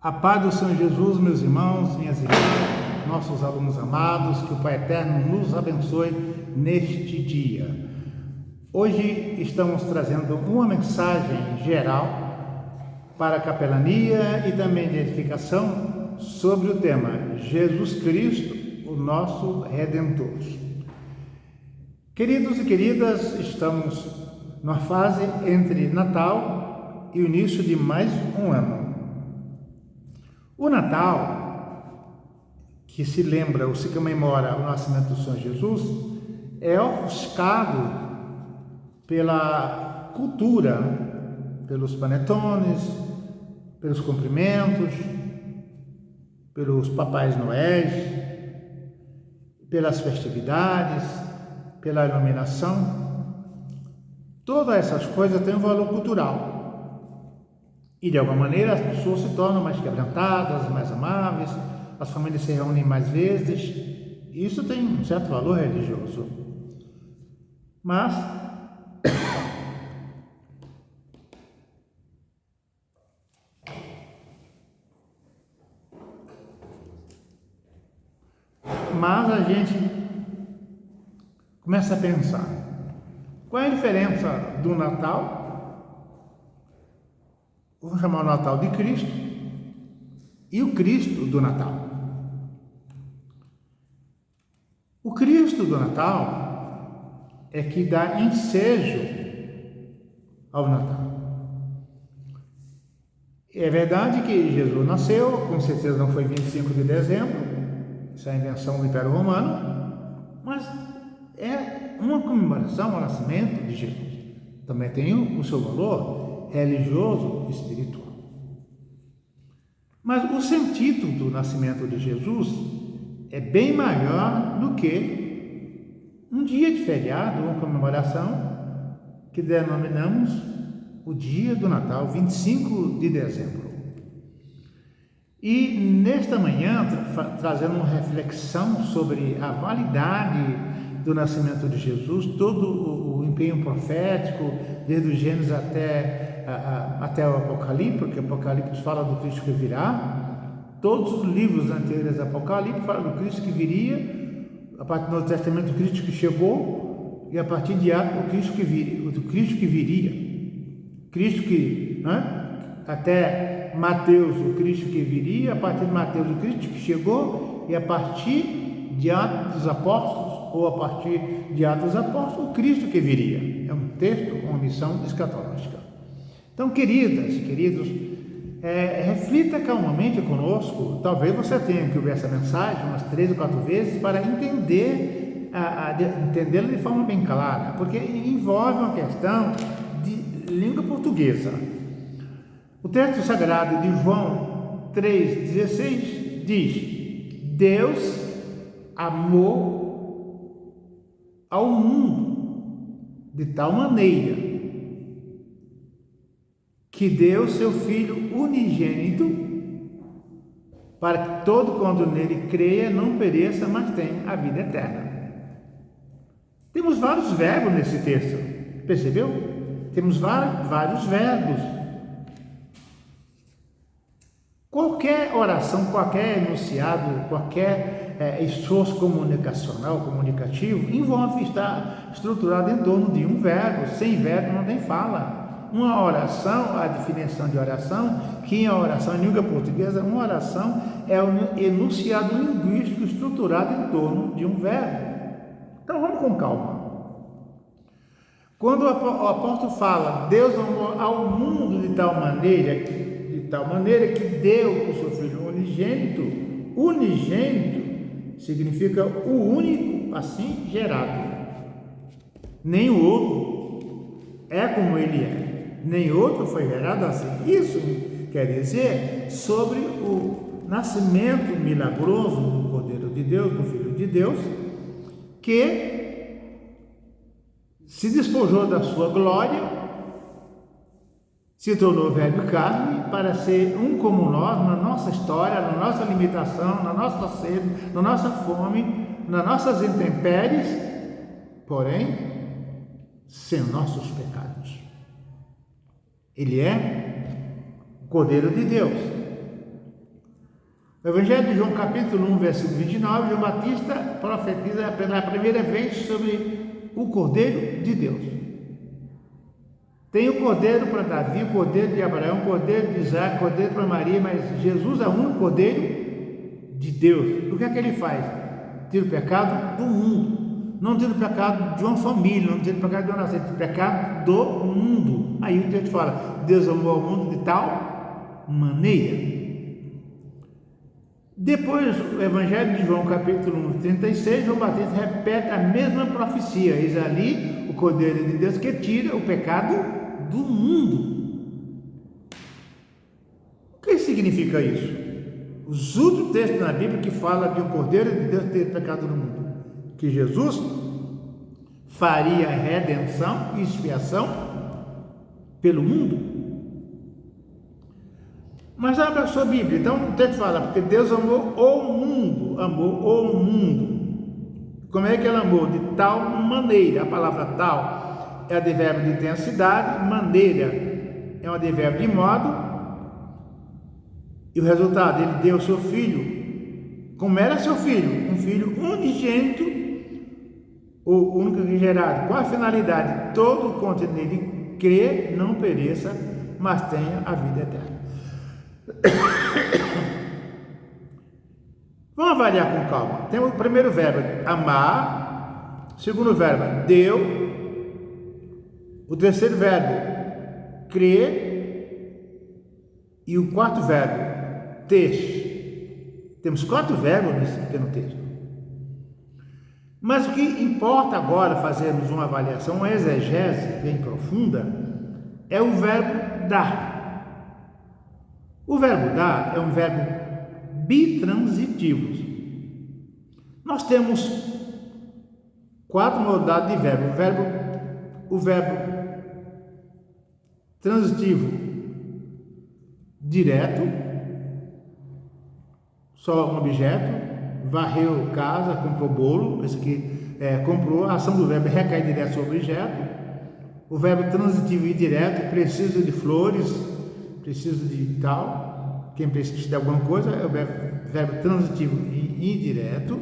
A paz do Senhor Jesus, meus irmãos, minhas irmãs, nossos alunos amados, que o Pai Eterno nos abençoe neste dia. Hoje estamos trazendo uma mensagem geral para a capelania e também de edificação sobre o tema Jesus Cristo, o nosso Redentor. Queridos e queridas, estamos numa fase entre Natal e o início de mais um ano. O Natal, que se lembra ou se comemora o nascimento do Senhor Jesus, é ofuscado pela cultura, pelos panetones, pelos cumprimentos, pelos papais noéis, pelas festividades, pela iluminação. Todas essas coisas têm um valor cultural. E de alguma maneira as pessoas se tornam mais quebrantadas, mais amáveis, as famílias se reúnem mais vezes. Isso tem um certo valor religioso. Mas a gente começa a pensar, qual é a diferença do Natal? Vamos chamar o Natal de Cristo e o Cristo do Natal. O Cristo do Natal é que dá ensejo ao Natal. É verdade que Jesus nasceu, com certeza não foi 25 de dezembro, isso é a invenção do Império Romano, mas é uma comemoração ao nascimento de Jesus. Também tem o seu valor religioso e espiritual. Mas o sentido do nascimento de Jesus é bem maior do que um dia de feriado, uma comemoração que denominamos o dia do Natal, 25 de dezembro. E nesta manhã, trazendo uma reflexão sobre a validade do nascimento de Jesus, todo o empenho profético, desde o Gênesis até o Apocalipse, porque o Apocalipse fala do Cristo que virá. Todos os livros anteriores ao Apocalipse falam do Cristo que viria, a partir do Novo Testamento, o Cristo que chegou, e a partir de Atos, o Cristo que viria. Cristo que, até Mateus, o Cristo que viria, a partir de Mateus, o Cristo que chegou, e a partir de Atos dos Apóstolos, ou a partir de Atos dos Apóstolos, o Cristo que viria. É um texto, uma missão escatológica. Então, queridas e queridos, reflita calmamente conosco. Talvez você tenha que ouvir essa mensagem umas 3 ou 4 vezes para entendê-la de forma bem clara, porque envolve uma questão de língua portuguesa. O texto sagrado de João 3,16 diz: Deus amou ao mundo de tal maneira que deu seu Filho unigênito, para que todo quanto nele creia não pereça, mas tenha a vida eterna. Temos vários verbos nesse texto, percebeu? Temos vários verbos. Qualquer oração, qualquer enunciado, qualquer esforço comunicativo, envolve estar estruturado em torno de um verbo. Sem verbo não tem fala. Uma oração, a definição de oração, que é a oração em língua portuguesa, uma oração é um enunciado linguístico estruturado em torno de um verbo. Então vamos com calma. Quando o apóstolo fala, Deus amou ao mundo de tal maneira que deu o seu Filho unigênito significa o único assim gerado. Nem o outro é como ele é. Nem outro foi gerado assim. Isso quer dizer sobre o nascimento milagroso do Cordeiro de Deus, do Filho de Deus, que se despojou da sua glória, se tornou verbo carne para ser um como nós, na nossa história, na nossa limitação, na nossa sede, na nossa fome, nas nossas intempéries, porém, sem nossos pecados. Ele é o Cordeiro de Deus. O Evangelho de João, capítulo 1, versículo 29, João Batista profetiza pela primeira vez sobre o Cordeiro de Deus. Tem o Cordeiro para Davi, o Cordeiro de Abraão, o Cordeiro de Isaac, o Cordeiro para Maria, mas Jesus é o único Cordeiro de Deus. O que é que ele faz? Tira o pecado do mundo. Não tira o pecado de uma família, não tira o pecado de uma nação, tira o pecado do mundo. Aí o texto fala, Deus amou ao mundo de tal maneira. Depois, o Evangelho de João, capítulo 36, João Batista repete a mesma profecia. Eis ali o Cordeiro de Deus que tira o pecado do mundo. O que significa isso? Os outros textos na Bíblia que falam de um Cordeiro de Deus ter pecado do mundo. Que Jesus faria redenção e expiação pelo mundo. Mas abra a sua Bíblia, então o texto fala, porque Deus amou o mundo. Como é que ele amou? De tal maneira. A palavra tal é advérbio de intensidade, maneira é um advérbio de modo, e o resultado, ele deu o seu filho. Como era seu filho? Um filho unigênito, o único que gerado. Qual a finalidade? Todo quanto nele crê não pereça, mas tenha a vida eterna. Vamos avaliar com calma. Tem o primeiro verbo, amar. O segundo verbo, deu. O terceiro verbo, crer. E o quarto verbo, ter. Temos 4 verbos nesse pequeno texto. Mas o que importa agora fazermos uma avaliação, uma exegese bem profunda, é o verbo dar. O verbo dar é um verbo bitransitivo. Nós temos 4 modalidades de verbo. O verbo transitivo direto, só um objeto, varreu casa, comprou bolo, esse aqui comprou, a ação do verbo recai direto sobre o objeto. O verbo transitivo indireto, preciso de flores, preciso de tal, quem precisa de alguma coisa, é o verbo transitivo e indireto.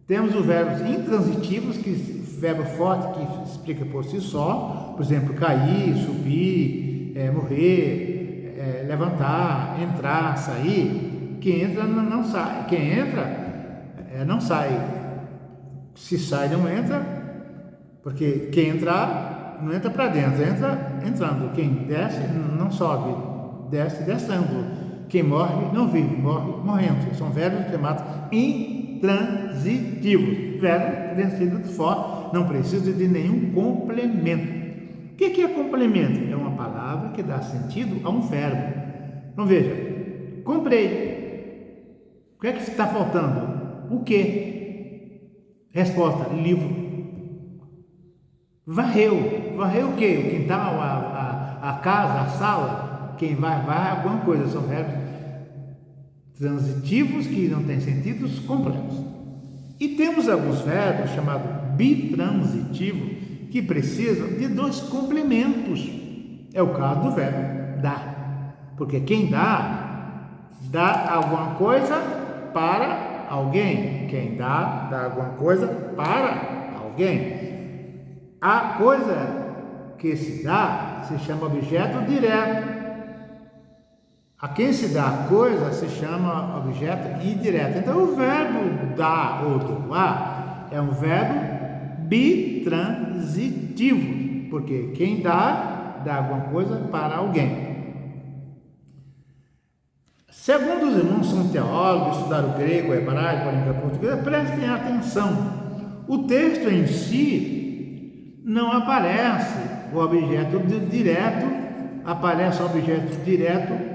Temos os verbos intransitivos, que verbo forte que explica por si só, por exemplo, cair, subir, morrer, levantar, entrar, sair. Quem entra não sai, quem entra não sai, se sai não entra, porque quem entrar não entra para dentro, entra entrando. Quem desce não sobe, desce descendo. Quem morre não vive, morre morrendo. São verbos chamados intransitivos, verbo vencido de forte, não precisa de nenhum complemento. O que é complemento? É uma palavra que dá sentido a um verbo. Então veja, comprei. O que é que está faltando? O que? Resposta, livro. Varreu. Varreu o quê? O quintal, a casa, a sala. Quem vai alguma coisa. São verbos transitivos que não têm sentidos completos. E temos alguns verbos chamados bitransitivos que precisam de 2 complementos. É o caso do verbo dar. Porque quem dá alguma coisa para alguém. Quem dá alguma coisa para alguém. A coisa que se dá se chama objeto direto. A quem se dá a coisa se chama objeto indireto. Então o verbo dar ou doar é um verbo bitransitivo, porque quem dá alguma coisa para alguém. Segundo os irmãos são teólogos, estudaram o grego, o hebraico, a língua portuguesa, prestem atenção. O texto em si não aparece o objeto direto, aparece o objeto direto.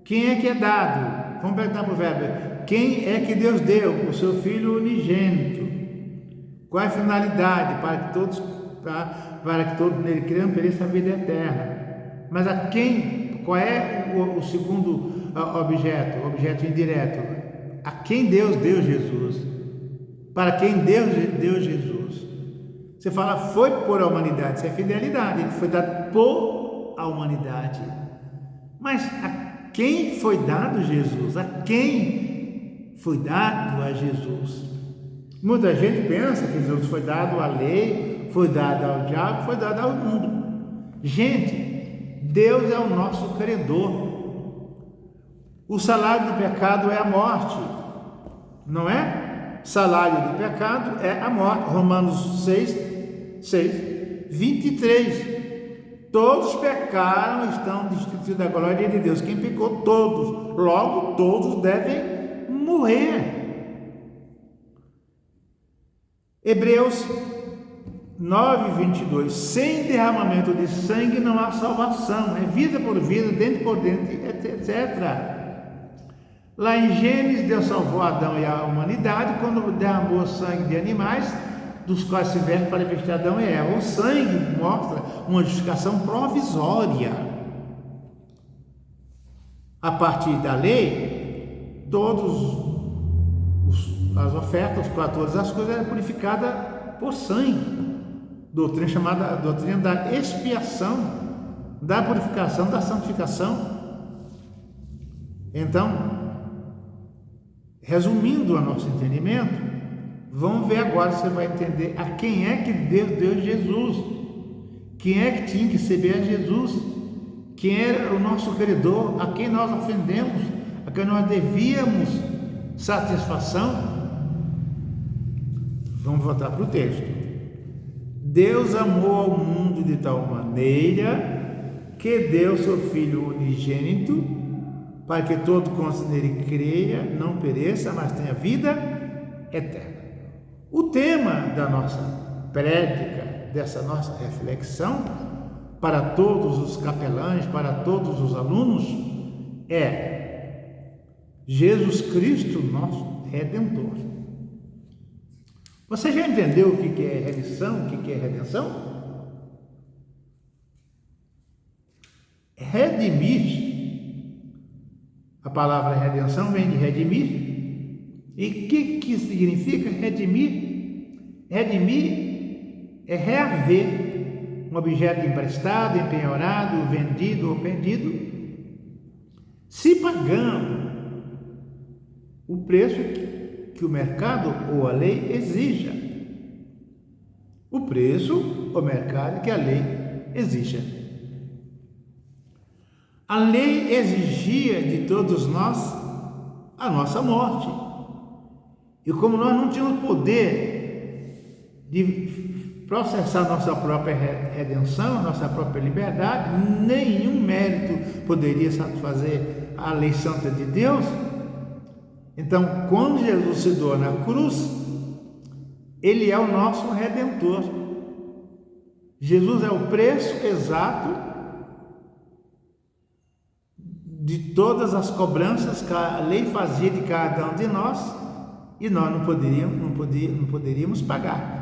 Quem é que é dado? Vamos perguntar para o verbo. Quem é que Deus deu? O seu Filho unigênito. Qual é a finalidade? Para que todos nele creiam, pereça a vida eterna. Mas a quem? Qual é o segundo objeto? O objeto indireto. A quem Deus deu Jesus? Para quem Deus deu Jesus? Você fala, foi por a humanidade. Isso é fidelidade. Ele foi dado por a humanidade. Mas a quem foi dado Jesus, a quem foi dado a Jesus. Muita gente pensa que Jesus foi dado à lei, foi dado ao diabo, foi dado ao mundo. Gente, Deus é o nosso credor. O salário do pecado é a morte, não é? Salário do pecado é a morte. Romanos 23. Todos pecaram e estão destituídos da glória de Deus. Quem pecou? Todos. Logo, todos devem morrer. Hebreus 9:22. Sem derramamento de sangue não há salvação. É vida por vida, dente por dente, etc. Lá em Gênesis, Deus salvou Adão e a humanidade quando derramou sangue de animais, dos quais se veste para vestir Adão e Eva. O sangue mostra uma justificação provisória. A partir da lei, as ofertas, todas as coisas eram purificadas por sangue. Doutrina chamada doutrina da expiação, da purificação, da santificação. Então, resumindo o nosso entendimento, vamos ver agora, você vai entender a quem é que Deus deu Jesus, quem é que tinha que receber a Jesus, quem era o nosso credor, a quem nós ofendemos, a quem nós devíamos satisfação. Vamos voltar para o texto. Deus amou ao mundo de tal maneira que deu seu Filho unigênito, para que todo quanto nele creia não pereça, mas tenha vida eterna. O tema da nossa prédica, dessa nossa reflexão, para todos os capelães, para todos os alunos, é Jesus Cristo, nosso Redentor. Você já entendeu o que é redenção? O que é redenção? Redimir. A palavra redenção vem de redimir. E o que significa redimir? Redimir é reaver um objeto emprestado, empenhorado, vendido ou perdido, se pagando o preço que o mercado ou a lei exija. O preço, o mercado que a lei exija. A lei exigia de todos nós a nossa morte. E como nós não tínhamos poder de processar nossa própria redenção, nossa própria liberdade, nenhum mérito poderia satisfazer a lei santa de Deus. Então, quando Jesus se doa na cruz, Ele é o nosso Redentor. Jesus é o preço exato de todas as cobranças que a lei fazia de cada um de nós, e nós não poderíamos pagar.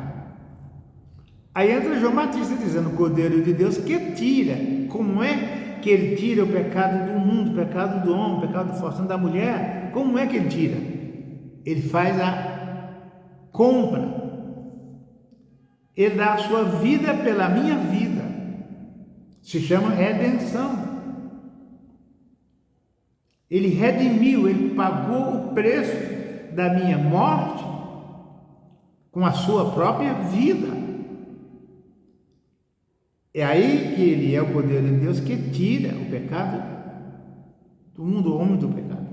Aí entra João Batista dizendo: o Cordeiro de Deus que tira. Como é que ele tira o pecado do mundo, o pecado do homem, o pecado do forçado da mulher? Como é que ele tira? Ele faz a compra. Ele dá a sua vida pela minha vida. Se chama redenção. Ele redimiu, ele pagou o preço da minha morte com a sua própria vida. É aí que ele é o Cordeiro de Deus que tira o pecado do mundo, o homem do pecado.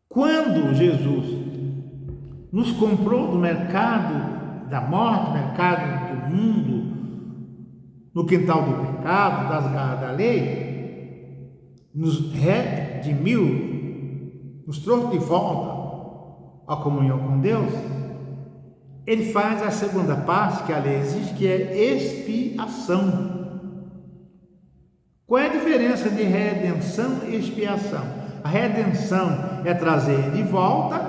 Quando Jesus nos comprou do mercado da morte, mercado do mundo, no quintal do pecado, das garras da lei, nos redimiu, nos trouxe de volta à comunhão com Deus, ele faz a segunda parte que a lei exige, que é expiação. Qual é a diferença de redenção e expiação? A redenção é trazer de volta,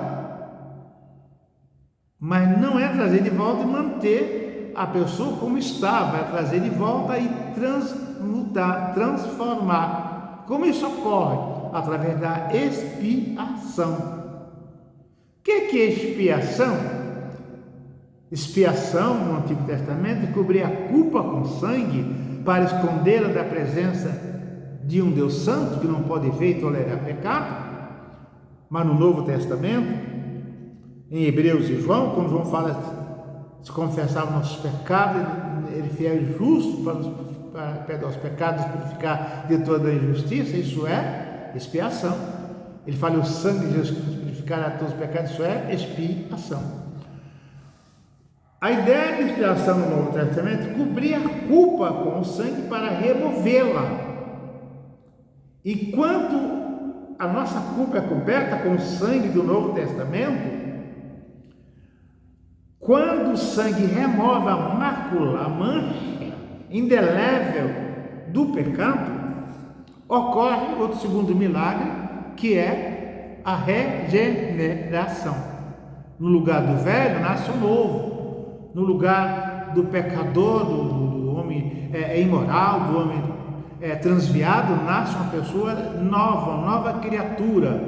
mas não é trazer de volta e manter a pessoa como estava, é trazer de volta e transmutar, transformar. Como isso ocorre? Através da expiação. O que é expiação? Expiação, no Antigo Testamento, é cobrir a culpa com sangue para escondê-la da presença de um Deus santo que não pode ver e tolerar pecado, mas no Novo Testamento, em Hebreus e João, quando João fala se confessar os nossos pecados, ele é fiel e justo para perdoar os pecados e purificar de toda a injustiça, isso é expiação. Ele fala: o sangue de Jesus purificará todos os pecados, isso é expiação. A ideia de expiação no Novo Testamento é cobrir a culpa com o sangue para removê-la. E quando a nossa culpa é coberta com o sangue do Novo Testamento, quando o sangue remove a mácula, a mancha indelével do pecado, ocorre outro segundo milagre, que é a regeneração. No lugar do velho nasce o novo. No lugar do pecador, do homem imoral, do homem transviado, nasce uma pessoa nova, uma nova criatura,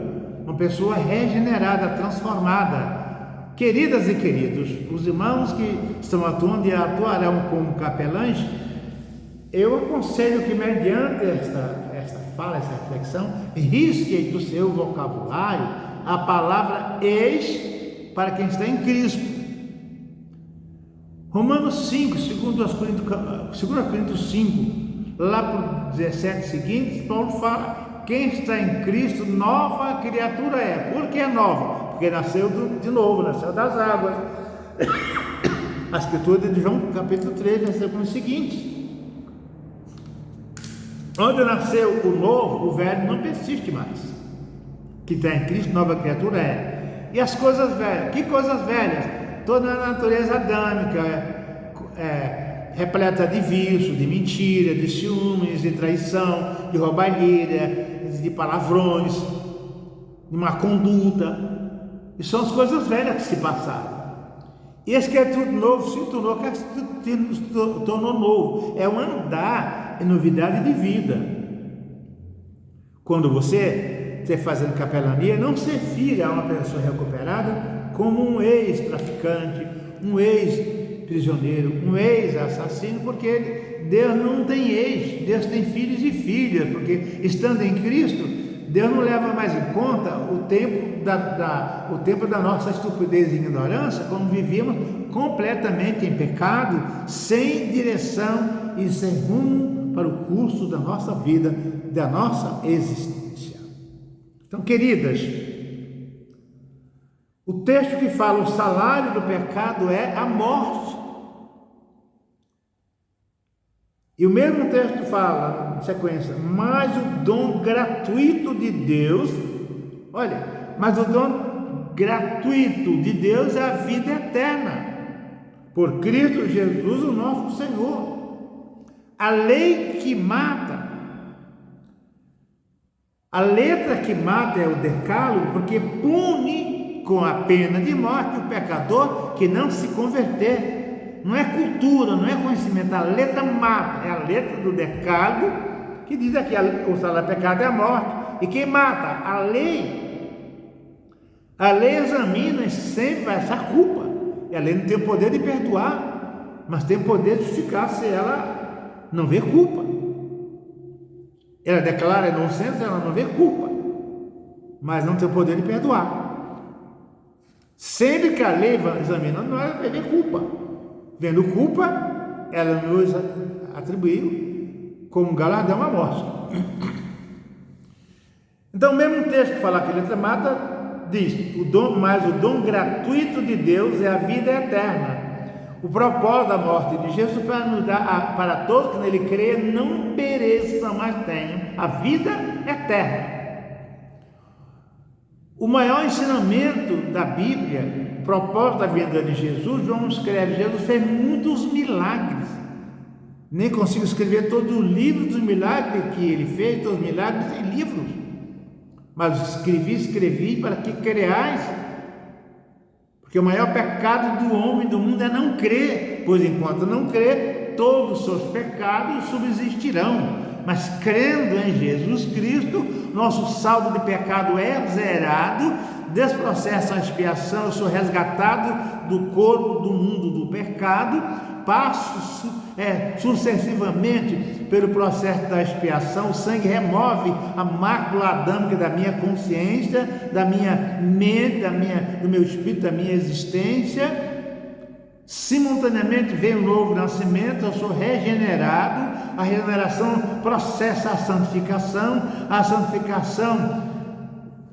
uma pessoa regenerada, transformada. Queridas e queridos, os irmãos que estão atuando e atuarão como capelães, eu aconselho que, mediante esta fala, essa reflexão, risque do seu vocabulário a palavra ex para quem está em Cristo. Romanos 5, 2 Coríntios 5, lá para o 17 seguinte, Paulo fala: quem está em Cristo, nova criatura é. Por que é nova? Porque nasceu de novo, nasceu das águas. A escritura de João capítulo 3, versículo seguinte: onde nasceu o novo, o velho não persiste mais. Que está em Cristo, nova criatura é. E as coisas velhas, que coisas velhas? Toda a natureza adâmica repleta de vício, de mentira, de ciúmes, de traição, de roubalheira, de palavrões, de má conduta. E são as coisas velhas que se passaram. E esse que é tudo novo se tornou novo. É um andar em novidade de vida. Quando você está fazendo capelania, não se refira a uma pessoa recuperada como um ex-traficante, um ex-prisioneiro, um ex-assassino, porque Deus não tem ex, Deus tem filhos e filhas, porque estando em Cristo, Deus não leva mais em conta o tempo da nossa estupidez e ignorância, quando vivíamos completamente em pecado, sem direção e sem rumo para o curso da nossa vida, da nossa existência. Então, queridas, o texto que fala: o salário do pecado é a morte. E o mesmo texto fala, em sequência: mas o dom gratuito de Deus, olha, mas o dom gratuito de Deus é a vida eterna, por Cristo Jesus, o nosso Senhor. A lei que mata, a letra que mata é o decálogo, porque pune com a pena de morte o pecador que não se converter. Não é cultura, não é conhecimento, a letra mata, é a letra do decálogo que diz aqui: o salário do pecado é a morte. E quem mata? A lei. A lei examina e sempre vai achar culpa. E a lei não tem o poder de perdoar, mas tem o poder de justificar se ela não vê culpa. Ela declara inocência, ela não vê culpa, mas não tem o poder de perdoar. Sempre que a lei vai examinando, nós vai ver culpa. Vendo culpa, ela nos atribuiu como galardão à morte. Então, o mesmo texto que fala que a letra mata, diz: mas o dom gratuito de Deus é a vida eterna. O propósito da morte de Jesus para nos dar, para todos que nele creem, não pereçam, mas tenham a vida eterna. O maior ensinamento da Bíblia, o propósito da vida de Jesus, João escreve: Jesus fez muitos milagres. Nem consigo escrever todo o livro dos milagres que ele fez, todos os milagres em livros. Mas escrevi para que creais. Porque o maior pecado do homem do mundo é não crer, pois enquanto não crer, todos os seus pecados subsistirão. Mas crendo em Jesus Cristo, nosso saldo de pecado é zerado, desprocessa a expiação, eu sou resgatado do corpo do mundo do pecado, passo sucessivamente pelo processo da expiação. O sangue remove a mácula adâmica da minha consciência, da minha mente, do meu espírito, da minha existência. Simultaneamente vem o novo nascimento, eu sou regenerado. A regeneração processa a santificação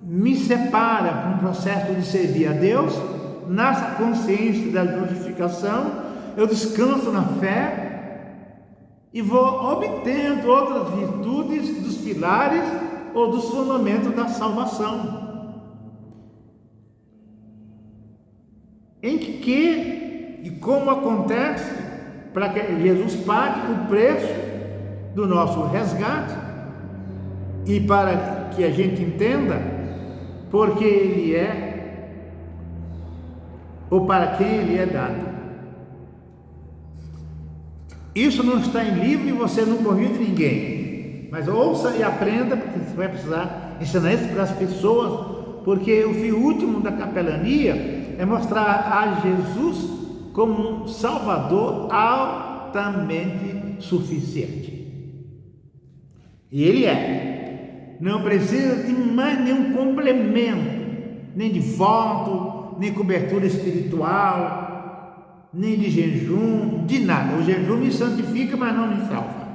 me separa para um processo de servir a Deus. Nasce a consciência da justificação, eu descanso na fé e vou obtendo outras virtudes dos pilares ou dos fundamentos da salvação. Em que e como acontece para que Jesus pague o preço do nosso resgate e para que a gente entenda porque Ele é ou para quem Ele é dado. Isso não está em livro e você não convida ninguém, mas ouça e aprenda, porque você vai precisar ensinar isso para as pessoas, porque o fim último da capelania é mostrar a Jesus como um Salvador altamente suficiente. E Ele é. Não precisa de mais nenhum complemento, nem de voto, nem cobertura espiritual, nem de jejum, de nada. O jejum me santifica, mas não me salva.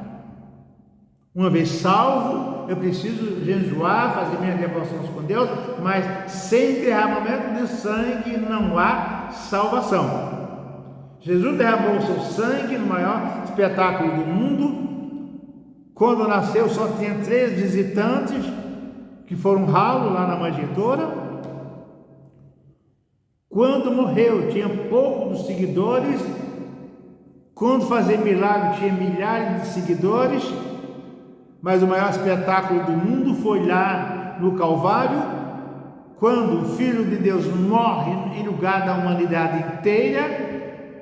Uma vez salvo, eu preciso jejuar, fazer minhas devoções com Deus, mas sem derramamento de sangue não há salvação. Jesus derramou o seu sangue no maior espetáculo do mundo. Quando nasceu só tinha 3 visitantes que foram ralos lá na manjedoura. Quando morreu tinha poucos seguidores. Quando fazia milagre tinha milhares de seguidores. Mas o maior espetáculo do mundo foi lá no Calvário, quando o Filho de Deus morre em lugar da humanidade inteira.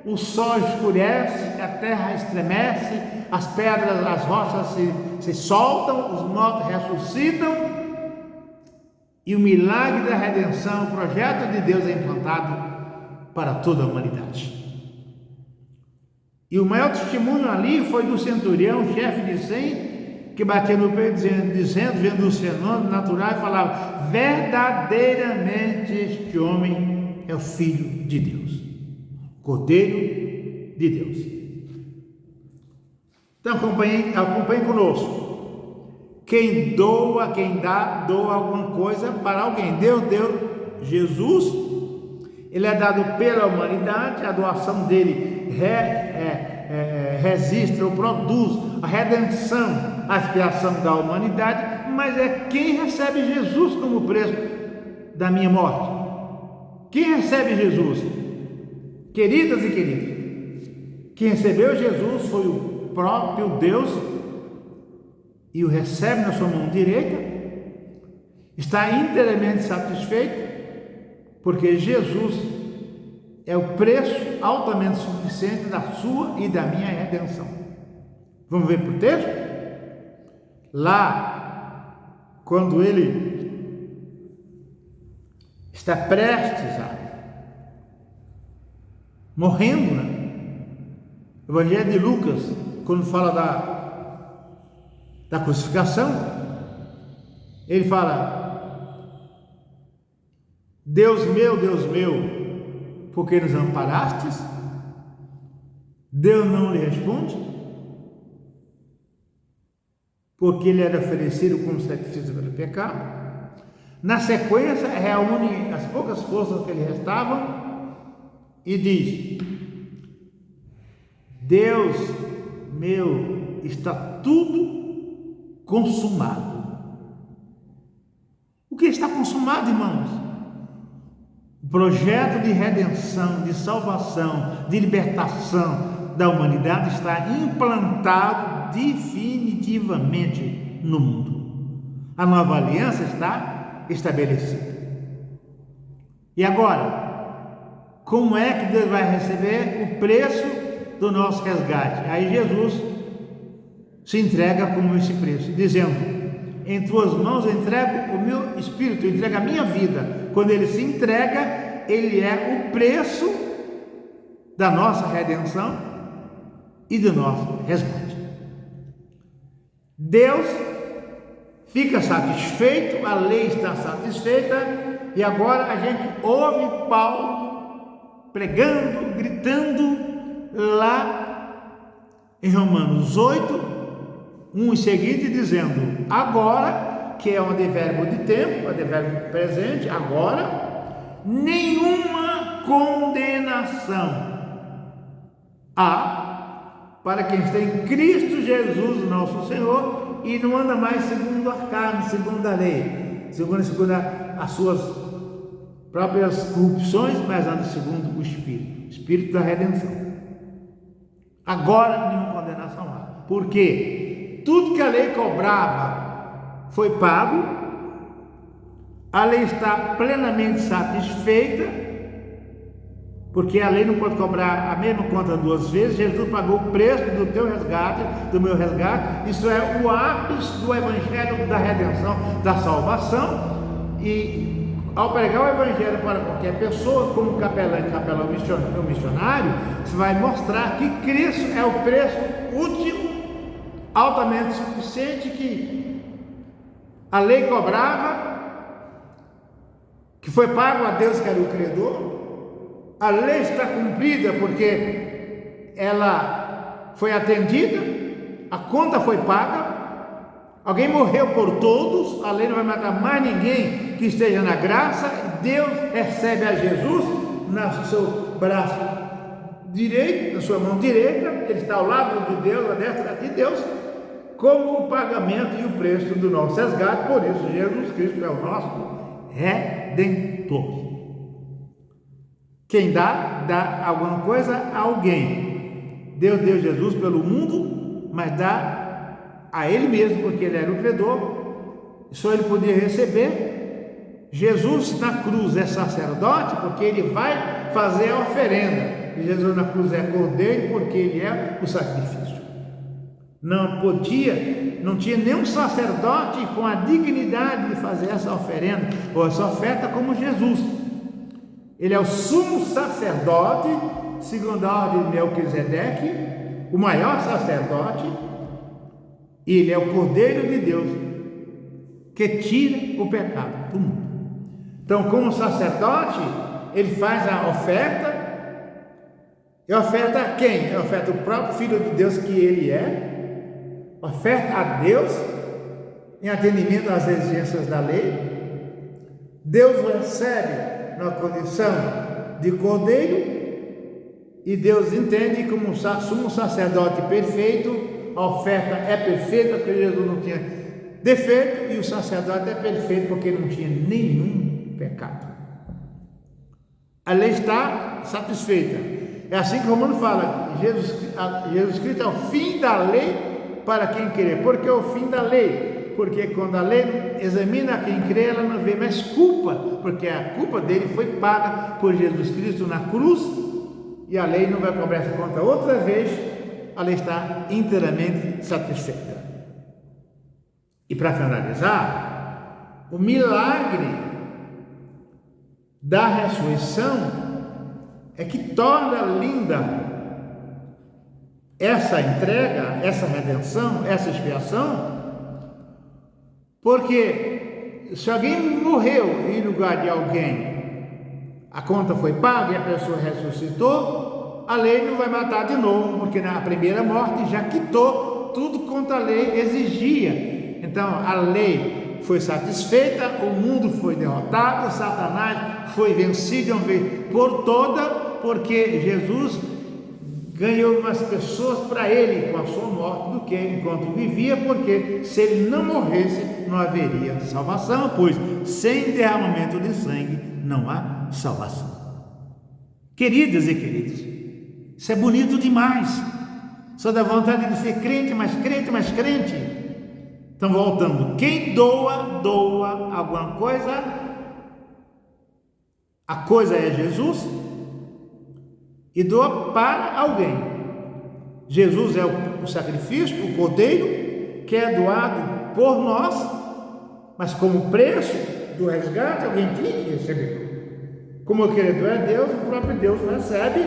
O sol escurece, a terra estremece, as pedras, as rochas se soltam, os mortos ressuscitam e o milagre da redenção, o projeto de Deus é implantado para toda a humanidade. E o maior testemunho ali foi do centurião, chefe de 100, que batia no peito dizendo, vendo os fenômenos naturais, falava: verdadeiramente este homem é o Filho de Deus, Cordeiro de Deus. Então acompanhe conosco. Quem doa, quem doa alguma coisa para alguém. Deus deu Jesus, Ele é dado pela humanidade, a doação dele registra ou produz a redenção, a expiação da humanidade, mas é quem recebe Jesus como preço da minha morte. Quem recebe Jesus? Queridas e queridos, quem recebeu Jesus foi o próprio Deus e o recebe na sua mão direita, está inteiramente satisfeito, porque Jesus é o preço altamente suficiente da sua e da minha redenção. Vamos ver para o texto? Lá, quando ele está prestes a morrendo, né? O Evangelho de Lucas, quando fala da crucificação, ele fala: Deus meu, por que nos amparastes? Deus não lhe responde, porque ele era oferecido como sacrifício pelo pecado. Na sequência, reúne as poucas forças que lhe restavam e diz: Deus meu, está tudo consumado. O que está consumado, irmãos? O projeto de redenção, de salvação, de libertação da humanidade está implantado definitivamente no mundo. A nova aliança está estabelecida. E agora, como é que Deus vai receber o preço do nosso resgate? Aí Jesus se entrega como esse preço, dizendo: em tuas mãos eu entrego o meu espírito, eu entrego a minha vida. Quando ele se entrega, ele é o preço da nossa redenção, e do nosso resgate. Deus fica satisfeito, a lei está satisfeita, e agora a gente ouve Paulo pregando, gritando lá em Romanos 8, 1 em seguida, dizendo: agora, que é um advérbio de tempo, advérbio presente, agora, nenhuma condenação há para quem está em Cristo Jesus, nosso Senhor, e não anda mais segundo a carne, segundo a lei, segundo as suas próprias corrupções, mas anda segundo o Espírito da redenção. Agora nenhuma condenação há. Por quê? Tudo que a lei cobrava foi pago, a lei está plenamente satisfeita, porque a lei não pode cobrar a mesma conta duas vezes. Jesus pagou o preço do teu resgate, do meu resgate. Isso é o ápice do evangelho da redenção, da salvação. E ao pregar o evangelho para qualquer pessoa, como capelão missionário, você vai mostrar que Cristo é o preço último, altamente suficiente, que a lei cobrava, que foi pago a Deus que era o credor. A lei está cumprida porque ela foi atendida, a conta foi paga, alguém morreu por todos, a lei não vai matar mais ninguém que esteja na graça. Deus recebe a Jesus no seu braço direito, na sua mão direita, ele está ao lado de Deus, à destra de Deus, como o pagamento e o preço do nosso resgate. Por isso Jesus Cristo é o nosso Redentor. Quem dá alguma coisa a alguém. Deus deu Jesus pelo mundo, mas dá a Ele mesmo, porque Ele era o credor, só Ele podia receber. Jesus na cruz é sacerdote, porque Ele vai fazer a oferenda. E Jesus na cruz é cordeiro, porque Ele é o sacrifício. Não tinha nenhum sacerdote com a dignidade de fazer essa oferenda, ou essa oferta como Jesus. Ele é o sumo sacerdote, segundo a ordem de Melquisedeque, o maior sacerdote, e ele é o Cordeiro de Deus, que tira o pecado do mundo. Então, como sacerdote, ele faz a oferta, e oferta a quem? Oferta o próprio Filho de Deus, que ele é, oferta a Deus, em atendimento às exigências da lei. Deus o recebe na condição de cordeiro, e Deus entende como sumo sacerdote perfeito. A oferta é perfeita porque Jesus não tinha defeito, e o sacerdote é perfeito porque não tinha nenhum pecado. A lei está satisfeita. É assim que o Romano fala: Jesus Cristo é o fim da lei para quem crê. Por que o fim da lei? Porque quando a lei examina quem crê, ela não vê mais culpa, porque a culpa dele foi paga por Jesus Cristo na cruz, e a lei não vai cobrar essa conta outra vez. A lei está inteiramente satisfeita. E para finalizar, o milagre da ressurreição é que torna linda essa entrega, essa redenção, essa expiação. Porque se alguém morreu em lugar de alguém, a conta foi paga e a pessoa ressuscitou, a lei não vai matar de novo, porque na primeira morte já quitou tudo quanto a lei exigia. Então a lei foi satisfeita, o mundo foi derrotado, Satanás foi vencido por toda, porque Jesus ganhou umas pessoas para ele com a sua morte do que enquanto vivia, porque se ele não morresse, não haveria salvação, pois sem derramamento de sangue não há salvação. Queridas e queridos, isso é bonito demais. Só dá vontade de ser crente, mais crente, mais crente. Então, voltando, quem doa alguma coisa, a coisa é Jesus, e doa para alguém. Jesus é o sacrifício, o cordeiro, que é doado por nós, mas como preço do resgate, alguém tinha que receber. Como o credor é Deus, o próprio Deus recebe.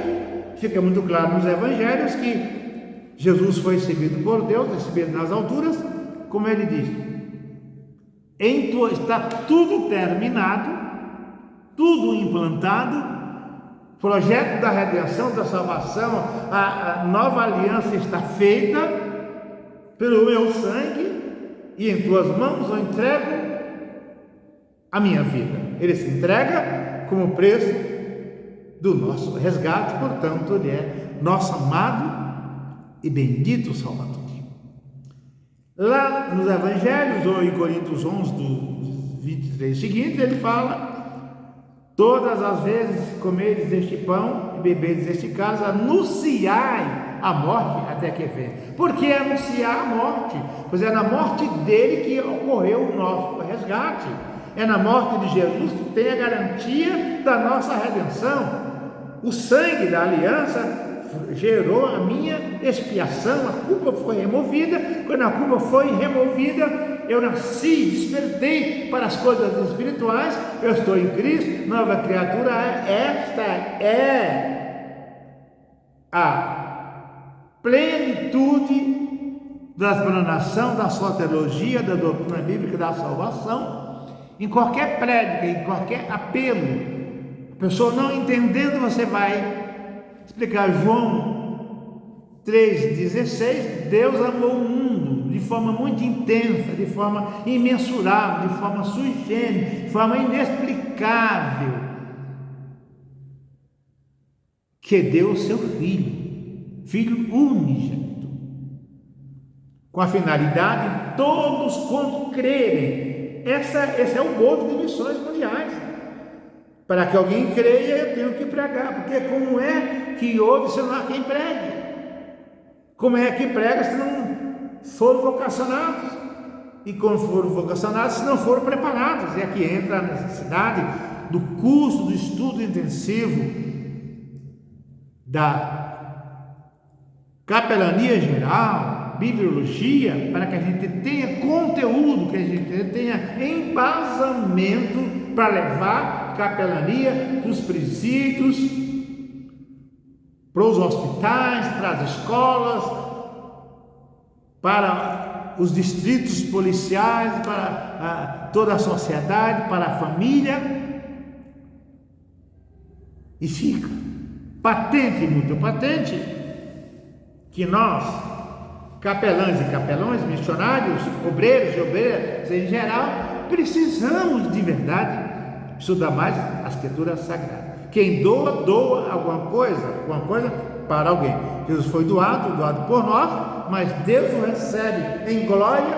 Fica muito claro nos evangelhos que Jesus foi recebido por Deus, recebido nas alturas, como ele diz, está tudo terminado, tudo implantado, projeto da redenção, da salvação, a nova aliança está feita pelo meu sangue, e em tuas mãos eu entrego a minha vida. Ele se entrega como preço do nosso resgate, portanto ele é nosso amado e bendito Salvador. Lá nos Evangelhos, ou em Coríntios 11, do 23 seguinte, ele fala: todas as vezes comedes este pão e bebedes este cálice, anunciai a morte até que venha. Por que anunciar a morte? Pois é na morte dele que ocorreu o nosso resgate. É na morte de Jesus que tem a garantia da nossa redenção. O sangue da aliança gerou a minha expiação, a culpa foi removida. Quando a culpa foi removida, eu nasci, despertei para as coisas espirituais, eu estou em Cristo, nova criatura. Esta é a plenitude da explanação da soteriologia, da doutrina bíblica da salvação. Em qualquer prédica, em qualquer apelo, a pessoa não entendendo, você vai explicar João 3,16, Deus amou o mundo de forma muito intensa, de forma imensurável, de forma sui generis, de forma inexplicável, que deu o seu Filho unigênito, com a finalidade, todos quanto crerem. Esse é o modo de missões mundiais. Para que alguém creia, eu tenho que pregar, porque como é que ouve se não há quem pregue? Como é que prega se não foram vocacionados? E quando foram vocacionados, se não foram preparados? E aqui entra a necessidade do curso, do estudo intensivo, da capelania geral, bibliologia, para que a gente tenha conteúdo, que a gente tenha embasamento para levar capelania para os presídios, para os hospitais, para as escolas, para os distritos policiais, para toda a sociedade, para a família. E fica patente, muito patente, que nós, capelãs e capelões, missionários, obreiros e obreiras em geral, precisamos de verdade estudar mais a Escritura Sagrada. Quem doa alguma coisa para alguém. Jesus foi doado por nós, mas Deus o recebe em glória,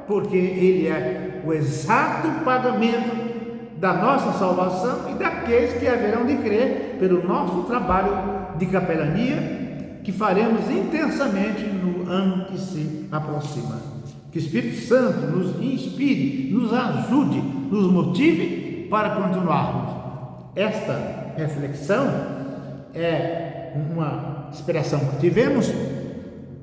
porque Ele é o exato pagamento da nossa salvação e daqueles que haverão de crer pelo nosso trabalho de capelania, que faremos intensamente no ano que se aproxima. Que o Espírito Santo nos inspire, nos ajude, nos motive para continuarmos. Esta reflexão é uma inspiração que tivemos,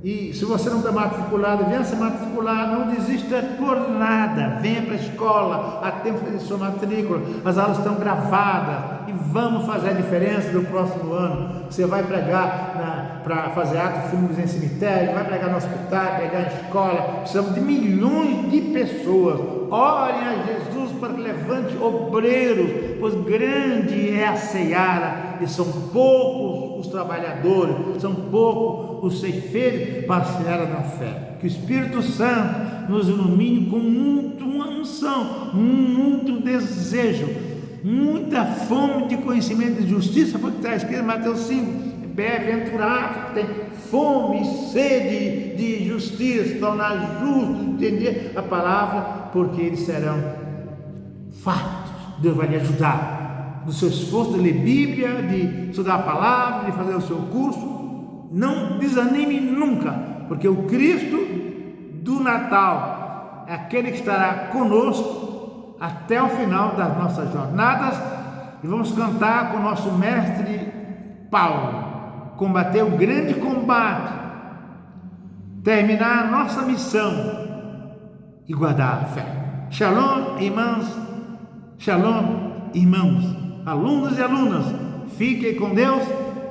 e se você não está matriculado, venha se matricular, não desista por nada, venha para a escola, há tempo de sua matrícula, as aulas estão gravadas, e vamos fazer a diferença do próximo ano. Você vai pregar para fazer atos fúnebres em cemitério, vai pregar no hospital, pregar em escola. Precisamos de milhões de pessoas. Orem a Jesus para que levante obreiros, pois grande é a seara e são poucos os trabalhadores, são poucos os ceifeiros para a seara da fé. Que o Espírito Santo nos ilumine com muita unção, muito desejo, muita fome de conhecimento de justiça, porque está escrito em Mateus 5, bem-aventurado que tem fome e sede de justiça, tornar justo, entender a palavra, porque eles serão fartos. Deus vai lhe ajudar no seu esforço de ler Bíblia, de estudar a palavra, de fazer o seu curso. Não desanime nunca, porque o Cristo do Natal é aquele que estará conosco até o final das nossas jornadas. E vamos cantar com o nosso mestre Paulo: combater o grande combate, terminar a nossa missão e guardar a fé. Shalom, irmãs, shalom, irmãos, alunos e alunas, fiquem com Deus,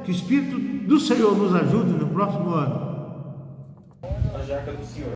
que o Espírito do Senhor nos ajude no próximo ano. jaca do senhor.